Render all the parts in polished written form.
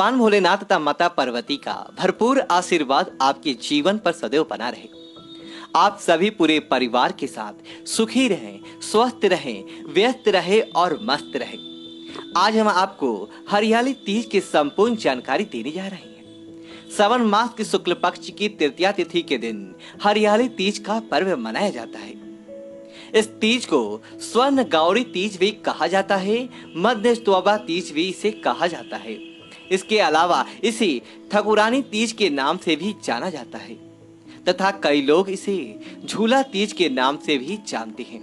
भगवान भोलेनाथ तथा माता पार्वती का भरपूर आशीर्वाद आपके जीवन पर सदैव बना रहे। आप सभी पूरे परिवार के साथ सुखी रहें, स्वस्थ रहें, व्यस्त रहें और मस्त रहें। आज हम आपको हरियाली तीज की संपूर्ण जानकारी देने जा रहे हैं। श्रावण मास की शुक्ल पक्ष की तृतीया तिथि के दिन हरियाली तीज का पर्व मनाया जाता है। इस तीज को स्वर्ण गौरी तीज भी कहा जाता है, मध्य स्तोबा तीज भी इसे कहा जाता है। इसके अलावा इसे ठकुरानी तीज के नाम से भी जाना जाता है तथा कई लोग इसे झूला तीज के नाम से भी जानते हैं,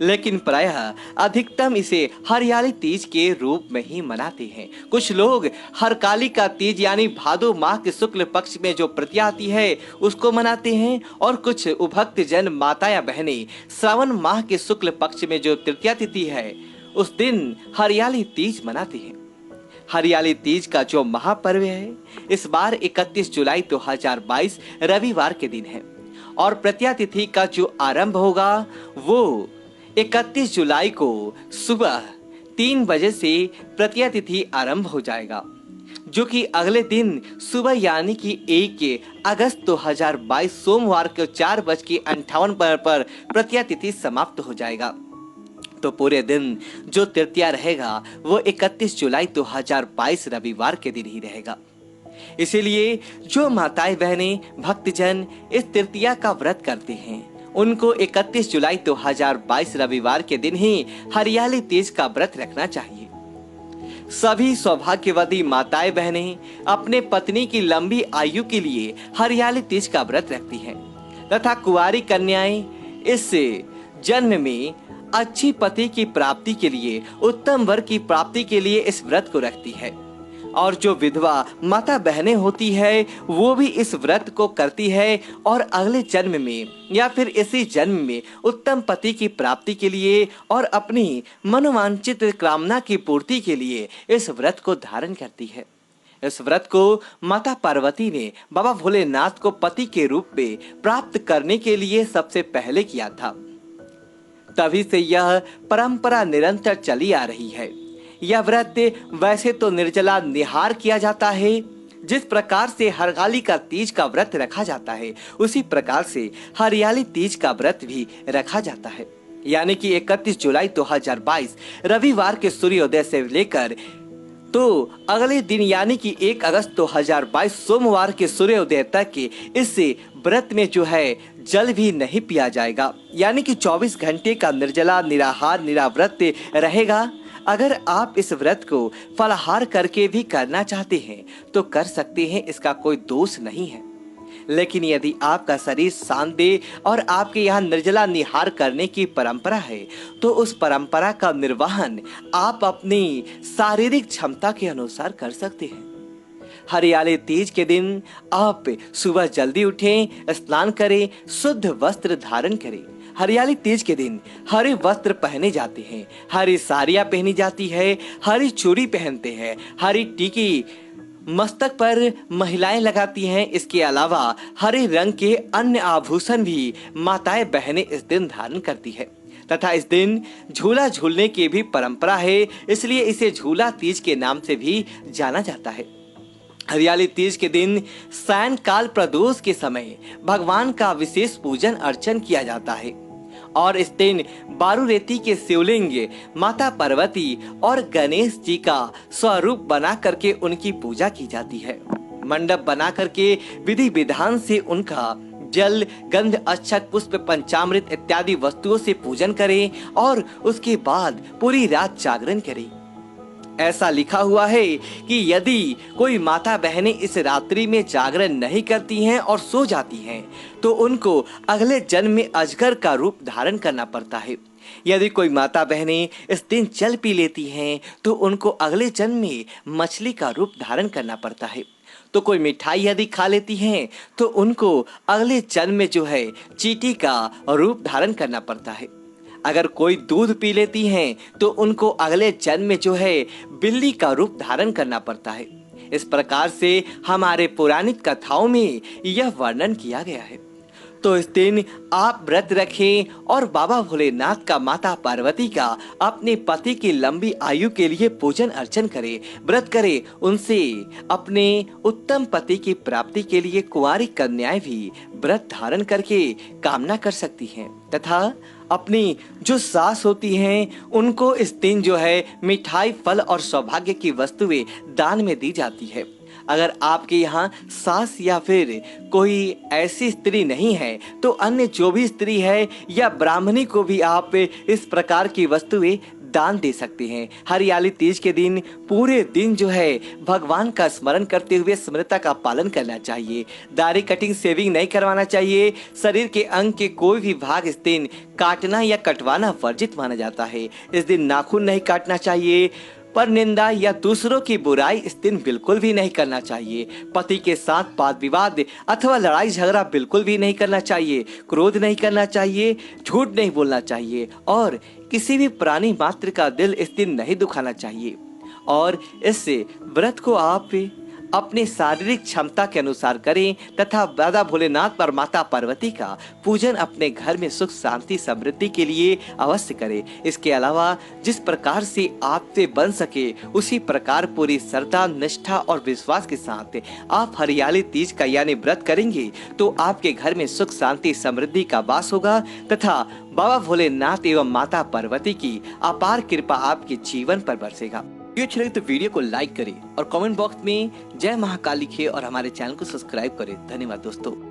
लेकिन प्रायः अधिकतम इसे हरियाली तीज के रूप में ही मनाते हैं। कुछ लोग हरतालिका तीज यानी भादो माह के शुक्ल पक्ष में जो तृतीया आती है उसको मनाते हैं, और कुछ उभक्त जन माता या बहनें श्रावण माह के शुक्ल पक्ष में जो तृतीया तिथि है उस दिन हरियाली तीज मनाते हैं। हरियाली तीज का जो महापर्व है इस बार 31 जुलाई 2022 रविवार के दिन है, और तृतीया तिथि का जो आरंभ होगा वो 31 जुलाई को सुबह 3 बजे से तृतीया तिथि आरंभ हो जाएगा, जो कि अगले दिन सुबह यानी कि 1 अगस्त 2022 सोमवार को 4:58 पर तृतीया तिथि समाप्त हो जाएगा। तो पूरे दिन जो तृतीया रहेगा वो 31 जुलाई 2022 रविवार के दिन ही रहेगा। इसीलिए जो माताएं बहनें भक्तजन इस तृतीया का व्रत करते हैं उनको 31 जुलाई 2022 रविवार के दिन ही हरियाली तीज का व्रत रखना चाहिए। सभी सौभाग्यवती माताएं बहनें अपने पत्नी की लंबी आयु के लिए हरियाली तीज का व्रत रखती हैं तथा कुंवारी कन्याएं इस जन्म में अच्छी पति की प्राप्ति के लिए, उत्तम वर की प्राप्ति के लिए इस व्रत को रखती है। और जो विधवा माता बहनें होती है वो भी इस व्रत को करती है और अगले जन्म में या फिर इसी जन्म में उत्तम पति की प्राप्ति के लिए और अपनी मनोवांछित कामना की पूर्ति के लिए इस व्रत को धारण करती है। इस व्रत को माता पार्वती ने बाबा भोलेनाथ को पति के रूप में प्राप्त करने के लिए सबसे पहले किया था। तभी से यह परंपरा निरंतर चली आ रही है। यह व्रत वैसे तो निर्जला निहार किया जाता है, जिस प्रकार से हरतालिका तीज का व्रत रखा जाता है उसी प्रकार से हरियाली तीज का व्रत भी रखा जाता है। यानी कि 31 जुलाई 2022 रविवार के सूर्योदय से लेकर तो अगले दिन यानी कि 1 अगस्त 2022 सोमवार के सूर्योदय तक के इस व्रत में जो है जल भी नहीं पिया जाएगा, यानी कि 24 घंटे का निर्जला निराहार निराव्रत रहेगा। अगर आप इस व्रत को फलाहार करके भी करना चाहते हैं तो कर सकते हैं, इसका कोई दोष नहीं है। लेकिन यदि आपका शरीर शांत दे और आपके यहाँ निर्जला निहार करने की परंपरा है तो उस परंपरा का निर्वहन आप अपनी शारीरिक क्षमता के अनुसार कर सकते हैं। हरियाली तीज के दिन आप सुबह जल्दी उठें, स्नान करें, शुद्ध वस्त्र धारण करें। हरियाली तीज के दिन हरे वस्त्र पहने जाते हैं, हरी साड़ियाँ पहनी जाती है, हरी चूड़ी पहनते हैं, हरी टीकी मस्तक पर महिलाएं लगाती हैं। इसके अलावा हरे रंग के अन्य आभूषण भी माताएं बहनें इस दिन धारण करती है तथा इस दिन झूला झूलने की भी परंपरा है, इसलिए इसे झूला तीज के नाम से भी जाना जाता है। हरियाली तीज के दिन सायंकाल प्रदोष के समय भगवान का विशेष पूजन अर्चन किया जाता है और इस दिन बारूरेती के शिवलिंग माता पार्वती और गणेश जी का स्वरूप बना करके उनकी पूजा की जाती है। मंडप बना करके विधि विधान से उनका जल, गंध, अक्षत, पुष्प, पंचामृत इत्यादि वस्तुओं से पूजन करें और उसके बाद पूरी रात जागरण करें। ऐसा लिखा हुआ है कि यदि कोई माता बहनें इस रात्रि में जागरण नहीं करती हैं और सो जाती हैं तो उनको अगले जन्म में अजगर का रूप धारण करना पड़ता है। यदि कोई माता बहनें इस दिन जल पी लेती हैं तो उनको अगले जन्म में मछली का रूप धारण करना पड़ता है। तो कोई मिठाई यदि खा लेती हैं तो उनको अगले जन्म में जो है चींटी का रूप धारण करना पड़ता है। अगर कोई दूध पी लेती हैं तो उनको अगले जन्म में जो है बिल्ली का रूप धारण करना पड़ता है। इस प्रकार से हमारे पौराणिक कथाओं में यह वर्णन किया गया है। तो इस दिन आप व्रत रखें और बाबा भोलेनाथ का, माता पार्वती का, अपने पति की लंबी आयु के लिए पूजन अर्चन करें, व्रत करें। उनसे अपने उत्तम पति की प्राप्ति के लिए कुंवारी कन्याएं भी व्रत धारण करके कामना कर सकती हैं तथा अपनी जो सास होती हैं उनको इस दिन जो है मिठाई, फल और सौभाग्य की वस्तुएं दान में दी जाती है। अगर आपके यहाँ सास या फिर कोई ऐसी स्त्री नहीं है तो अन्य जो भी स्त्री है या ब्राह्मणी को भी आप इस प्रकार की वस्तुएं दान दे सकते हैं। हरियाली तीज के दिन पूरे दिन जो है भगवान का स्मरण करते हुए स्मृता का पालन करना चाहिए। दाढ़ी कटिंग, सेविंग नहीं करवाना चाहिए। शरीर के अंग के कोई भी भाग इस दिन काटना या कटवाना वर्जित माना जाता है। इस दिन नाखून नहीं काटना चाहिए। पर निंदा या दूसरों की बुराई इस दिन बिल्कुल भी नहीं करना चाहिए। पति के साथ वाद विवाद अथवा लड़ाई झगड़ा बिल्कुल भी नहीं करना चाहिए। क्रोध नहीं करना चाहिए, झूठ नहीं बोलना चाहिए और किसी भी प्राणी मात्र का दिल इस दिन नहीं दुखाना चाहिए। और इस व्रत को आप अपने शारीरिक क्षमता के अनुसार करें तथा बाबा भोलेनाथ और माता पार्वती का पूजन अपने घर में सुख, शांति, समृद्धि के लिए अवश्य करें। इसके अलावा जिस प्रकार से आपसे बन सके उसी प्रकार पूरी श्रद्धा, निष्ठा और विश्वास के साथ आप हरियाली तीज का यानी व्रत करेंगे तो आपके घर में सुख, शांति, समृद्धि का वास होगा तथा बाबा भोलेनाथ एवं माता पार्वती की अपार कृपा आपके जीवन पर बरसेगा। वीडियो अच्छी लगे तो वीडियो को लाइक करें और कमेंट बॉक्स में जय महाकाल लिखें और हमारे चैनल को सब्सक्राइब करें। धन्यवाद दोस्तों।